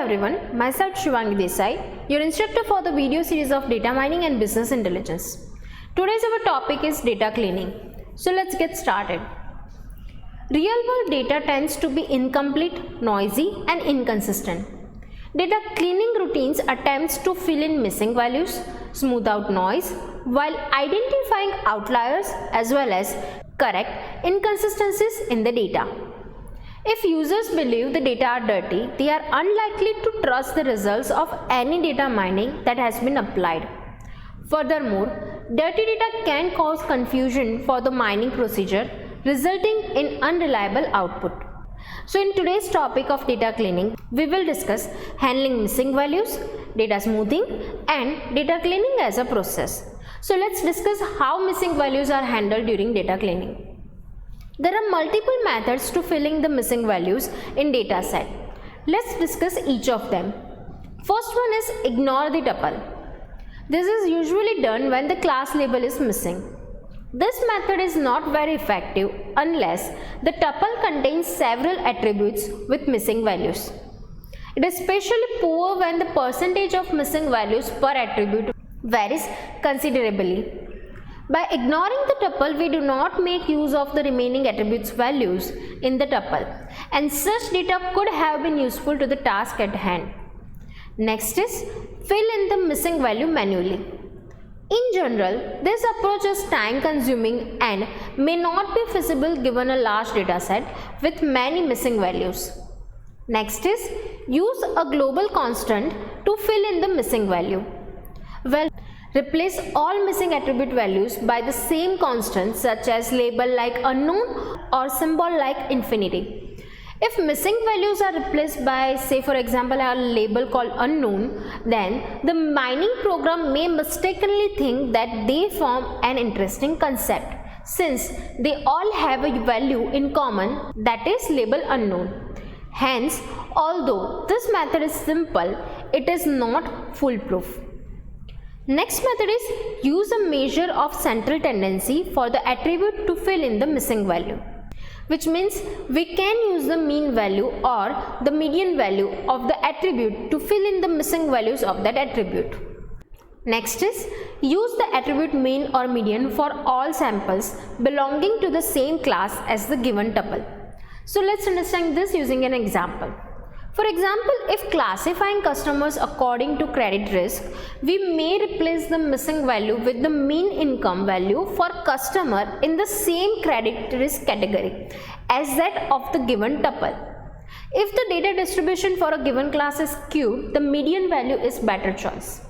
everyone, myself Shivangi Desai, your instructor for the video series of data mining and business intelligence. Today's our topic is data cleaning. So let's get started. Real world data tends to be incomplete, noisy and inconsistent. Data cleaning routines attempts to fill in missing values, smooth out noise, while identifying outliers as well as correct inconsistencies in the data. If users believe the data are dirty, they are unlikely to trust the results of any data mining that has been applied. Furthermore, dirty data can cause confusion for the mining procedure, resulting in unreliable output. So in today's topic of data cleaning, we will discuss handling missing values, data smoothing and data cleaning as a process. So let's discuss how missing values are handled during data cleaning. There are multiple methods to filling the missing values in data set. Let's discuss each of them. First one is ignore the tuple. This is usually done when the class label is missing. This method is not very effective unless the tuple contains several attributes with missing values. It is especially poor when the percentage of missing values per attribute varies considerably. By ignoring the tuple, we do not make use of the remaining attributes values in the tuple, and such data could have been useful to the task at hand. Next is fill in the missing value manually. In general, this approach is time consuming and may not be feasible given a large data set with many missing values. Next is use a global constant to fill in the missing value. Well, replace all missing attribute values by the same constant such as label like unknown or symbol like infinity. If missing values are replaced by, say for example, a label called unknown, then the mining program may mistakenly think that they form an interesting concept since they all have a value in common, that is label unknown. Hence, although this method is simple, it is not foolproof. Next method is use a measure of central tendency for the attribute to fill in the missing value, which means we can use the mean value or the median value of the attribute to fill in the missing values of that attribute. Next is use the attribute mean or median for all samples belonging to the same class as the given tuple. So let's understand this using an example. For example, if classifying customers according to credit risk, we may replace the missing value with the mean income value for customer in the same credit risk category as that of the given tuple. If the data distribution for a given class is skewed, the median value is better choice.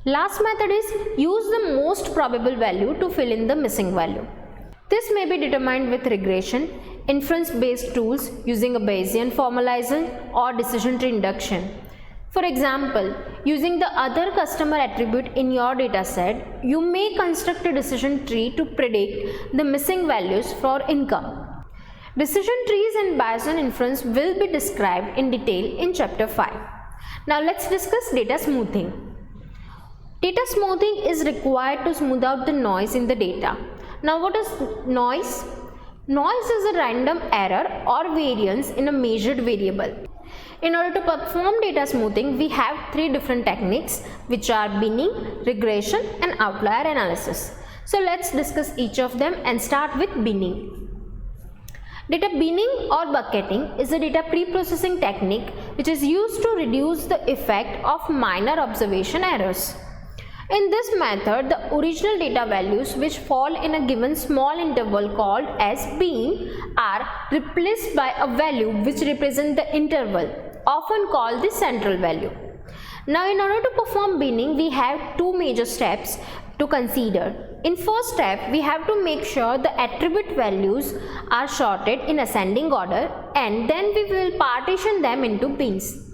Last method is use the most probable value to fill in the missing value. This may be determined with regression, inference-based tools using a Bayesian formalization or decision tree induction. For example, using the other customer attribute in your dataset, you may construct a decision tree to predict the missing values for income. Decision trees and Bayesian inference will be described in detail in chapter 5. Now let's discuss data smoothing. Data smoothing is required to smooth out the noise in the data. Now what is noise? Noise is a random error or variance in a measured variable. In order to perform data smoothing, we have three different techniques which are binning, regression and outlier analysis. So let's discuss each of them and start with binning. Data binning or bucketing is a data pre-processing technique which is used to reduce the effect of minor observation errors. In this method, the original data values which fall in a given small interval called as bin are replaced by a value which represents the interval, often called the central value. Now in order to perform binning, we have two major steps to consider. In first step, we have to make sure the attribute values are sorted in ascending order and then we will partition them into bins.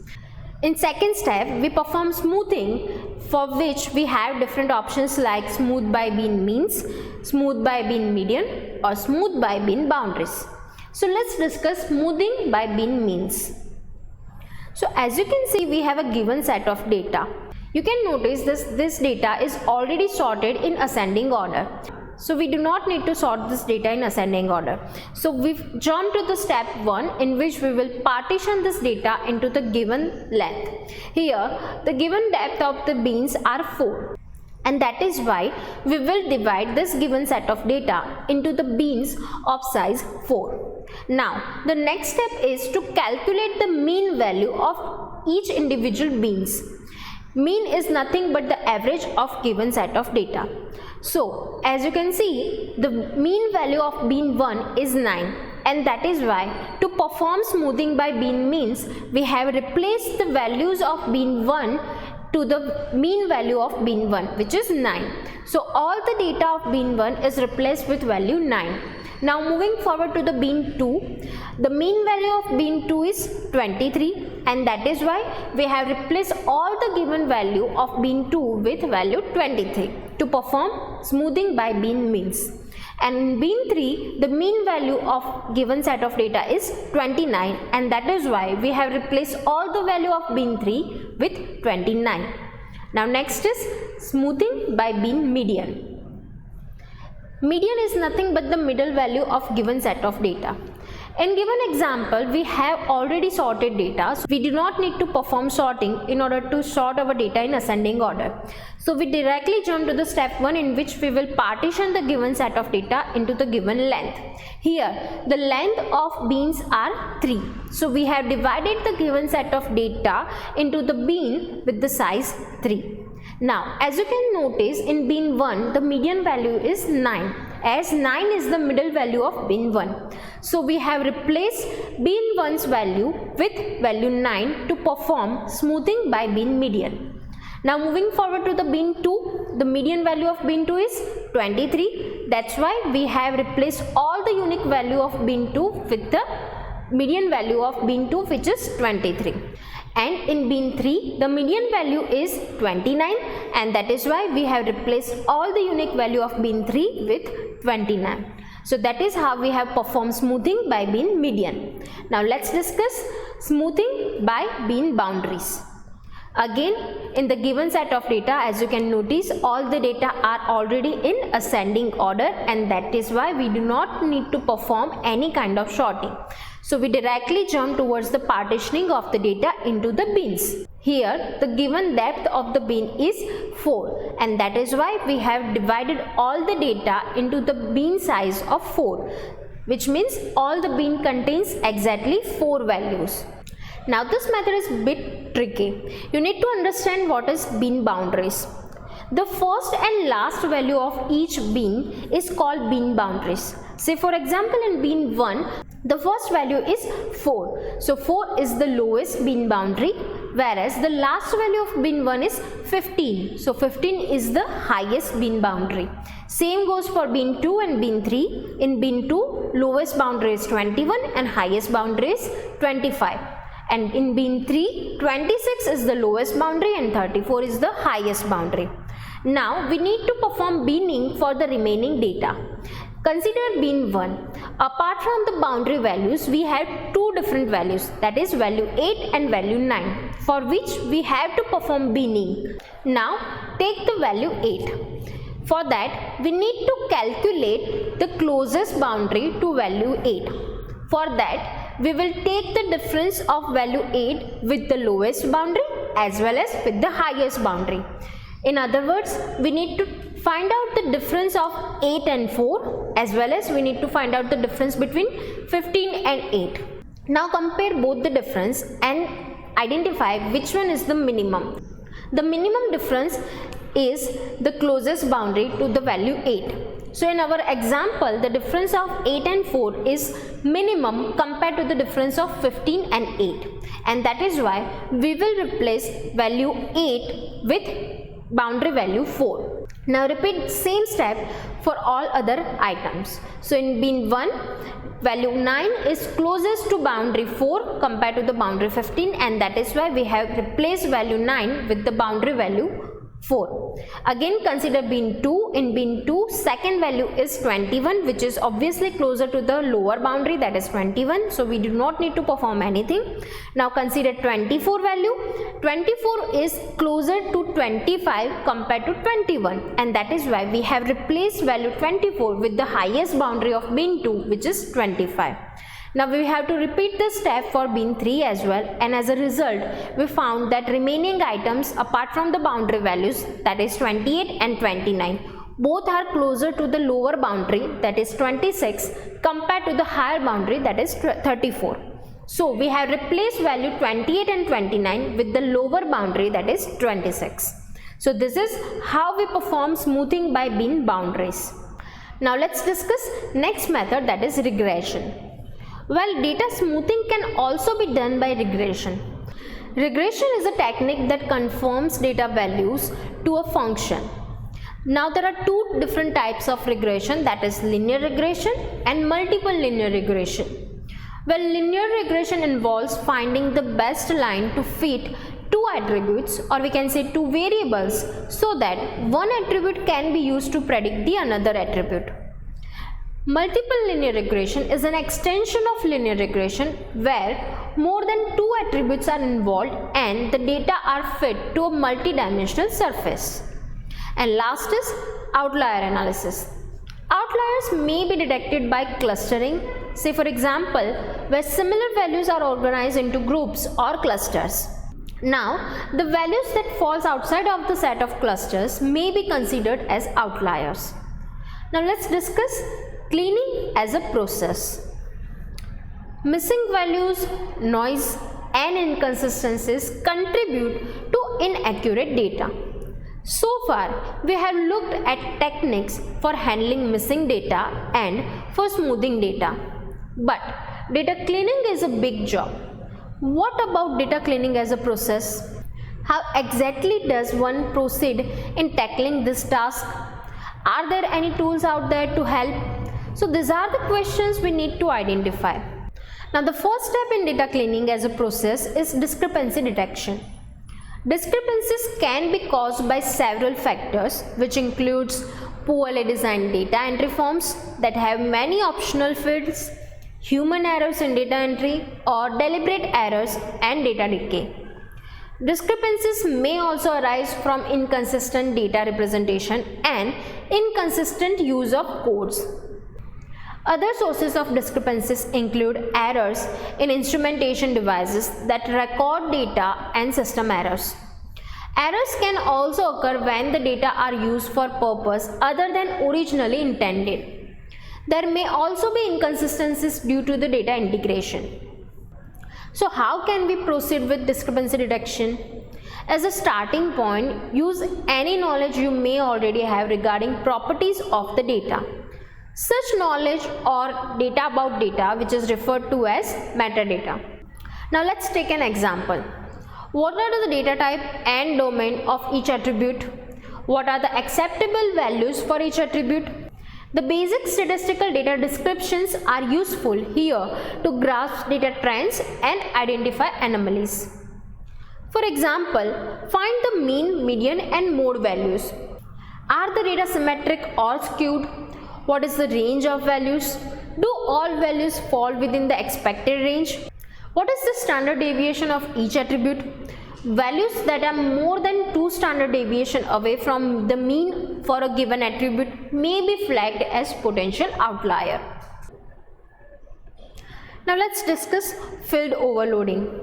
In second step, we perform smoothing, for which we have different options like smooth by bin means, smooth by bin median or smooth by bin boundaries. So let's discuss smoothing by bin means. So as you can see, we have a given set of data. You can notice this data is already sorted in ascending order. So we do not need to sort this data in ascending order. So we've jumped to the step 1 in which we will partition this data into the given length. Here the given depth of the beans are 4. And that is why we will divide this given set of data into the beans of size 4. Now the next step is to calculate the mean value of each individual beans. Mean is nothing but the average of given set of data. So as you can see, the mean value of bean 1 is 9, and that is why to perform smoothing by bean means we have replaced the values of bean 1 to the mean value of bean 1, which is 9. So all the data of bean 1 is replaced with value 9. Now moving forward to the bean 2, the mean value of bean 2 is 23, and that is why we have replaced all the given value of bean 2 with value 23 to perform smoothing by bean means. And in bean 3, the mean value of given set of data is 29, and that is why we have replaced all the value of bean 3 with 29. Now next is smoothing by bean median. Median is nothing but the middle value of given set of data. In given example, we have already sorted data, so we do not need to perform sorting in order to sort our data in ascending order. So we directly jump to the step 1 in which we will partition the given set of data into the given length. Here the length of beans are 3. So we have divided the given set of data into the bean with the size 3. Now as you can notice, in bean 1 the median value is 9, as 9 is the middle value of bean 1. So we have replaced bean 1's value with value 9 to perform smoothing by bean median. Now moving forward to the bean 2, the median value of bean 2 is 23. That's why we have replaced all the unique value of bean 2 with the median value of bean 2, which is 23. And in bean 3, the median value is 29, and that is why we have replaced all the unique value of bean 3 with 29. So that is how we have performed smoothing by bean median. Now let's discuss smoothing by bean boundaries. Again, in the given set of data, as you can notice, all the data are already in ascending order, and that is why we do not need to perform any kind of sorting. So we directly jump towards the partitioning of the data into the beans. Here the given depth of the bean is 4, and that is why we have divided all the data into the bean size of 4, which means all the bean contains exactly 4 values. Now this method is a bit tricky. You need to understand what is bean boundaries. The first and last value of each bean is called bean boundaries. Say for example, in bean 1, the first value is 4. So 4 is the lowest bean boundary, whereas the last value of bean 1 is 15. So 15 is the highest bean boundary. Same goes for bean 2 and bean 3. In bean 2, lowest boundary is 21 and highest boundary is 25. And in bean 3, 26 is the lowest boundary and 34 is the highest boundary. Now we need to perform beaning for the remaining data. Consider bean 1. Apart from the boundary values, we have two different values, that is value 8 and value 9, for which we have to perform beaning. Now take the value 8. For that, we need to calculate the closest boundary to value 8. For that, we will take the difference of value 8 with the lowest boundary as well as with the highest boundary. In other words, we need to find out the difference of 8 and 4, as well as we need to find out the difference between 15 and 8. Now compare both the difference and identify which one is the minimum. The minimum difference is the closest boundary to the value 8. So in our example, the difference of 8 and 4 is minimum compared to the difference of 15 and 8, and that is why we will replace value 8 with boundary value 4. Now repeat same step for all other items. So in bean 1, value 9 is closest to boundary 4 compared to the boundary 15, and that is why we have replaced value 9 with the boundary value 4. Again consider bin 2. In bin 2, second value is 21, which is obviously closer to the lower boundary, that is 21, so we do not need to perform anything. Now consider 24 value. 24 is closer to 25 compared to 21, and that is why we have replaced value 24 with the highest boundary of bin 2, which is 25. Now we have to repeat this step for bin 3 as well, and as a result we found that remaining items apart from the boundary values, that is 28 and 29, both are closer to the lower boundary, that is 26, compared to the higher boundary, that is 34. So we have replaced value 28 and 29 with the lower boundary, that is 26. So this is how we perform smoothing by bin boundaries. Now let's discuss next method, that is regression. Well, data smoothing can also be done by regression. Regression is a technique that conforms data values to a function. Now there are two different types of regression, that is linear regression and multiple linear regression. Well, linear regression involves finding the best line to fit two attributes, or we can say two variables, so that one attribute can be used to predict the another attribute. Multiple linear regression is an extension of linear regression where more than two attributes are involved and the data are fit to a multi-dimensional surface. And last is outlier analysis. Outliers may be detected by clustering, say for example, where similar values are organized into groups or clusters. Now, the values that falls outside of the set of clusters may be considered as outliers. Now let's discuss cleaning as a process. Missing values, noise and inconsistencies contribute to inaccurate data. So far, we have looked at techniques for handling missing data and for smoothing data. But data cleaning is a big job. What about data cleaning as a process? How exactly does one proceed in tackling this task? Are there any tools out there to help? So these are the questions we need to identify. Now the first step in data cleaning as a process is discrepancy detection. Discrepancies can be caused by several factors, which includes poorly designed data entry forms that have many optional fields, human errors in data entry, or deliberate errors and data decay. Discrepancies may also arise from inconsistent data representation and inconsistent use of codes. Other sources of discrepancies include errors in instrumentation devices that record data and system errors. Errors can also occur when the data are used for purpose other than originally intended. There may also be inconsistencies due to the data integration. So how can we proceed with discrepancy detection? As a starting point, use any knowledge you may already have regarding properties of the data. Such knowledge or data about data, which is referred to as metadata. Now let's take an example. What are the data type and domain of each attribute? What are the acceptable values for each attribute? The basic statistical data descriptions are useful here to grasp data trends and identify anomalies. For example, find the mean, median and mode values. Are the data symmetric or skewed? What is the range of values? Do all values fall within the expected range? What is the standard deviation of each attribute? Values that are more than 2 standard deviation away from the mean for a given attribute may be flagged as potential outlier. Now let's discuss field overloading.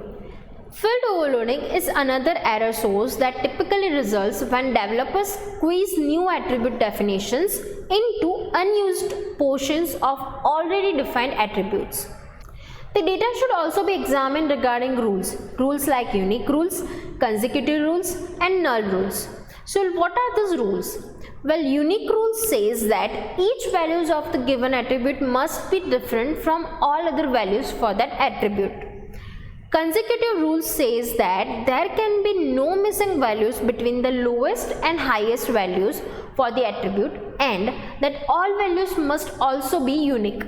Field overloading is another error source that typically results when developers squeeze new attribute definitions into unused portions of already defined attributes. The data should also be examined regarding rules like unique rules, consecutive rules and null rules. So what are these rules? Well, unique rule says that each values of the given attribute must be different from all other values for that attribute. Consecutive rule says that there can be no missing values between the lowest and highest values for the attribute and that all values must also be unique.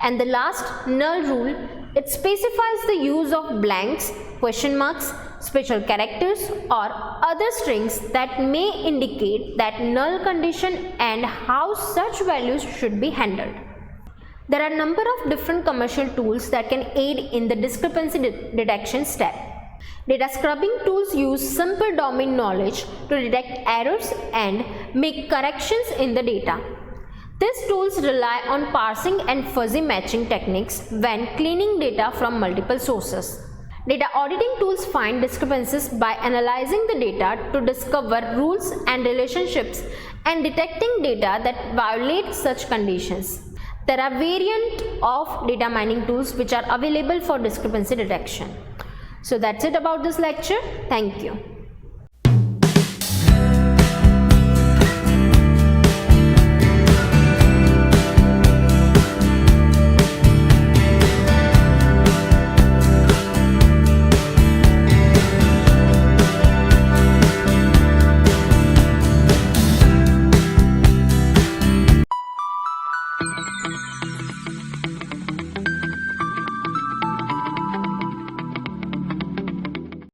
And the last, null rule, it specifies the use of blanks, question marks, special characters or other strings that may indicate that null condition and how such values should be handled. There are a number of different commercial tools that can aid in the discrepancy detection step. Data scrubbing tools use simple domain knowledge to detect errors and make corrections in the data. These tools rely on parsing and fuzzy matching techniques when cleaning data from multiple sources. Data auditing tools find discrepancies by analyzing the data to discover rules and relationships and detecting data that violate such conditions. There are variants of data mining tools which are available for discrepancy detection. So that's it about this lecture. Thank you.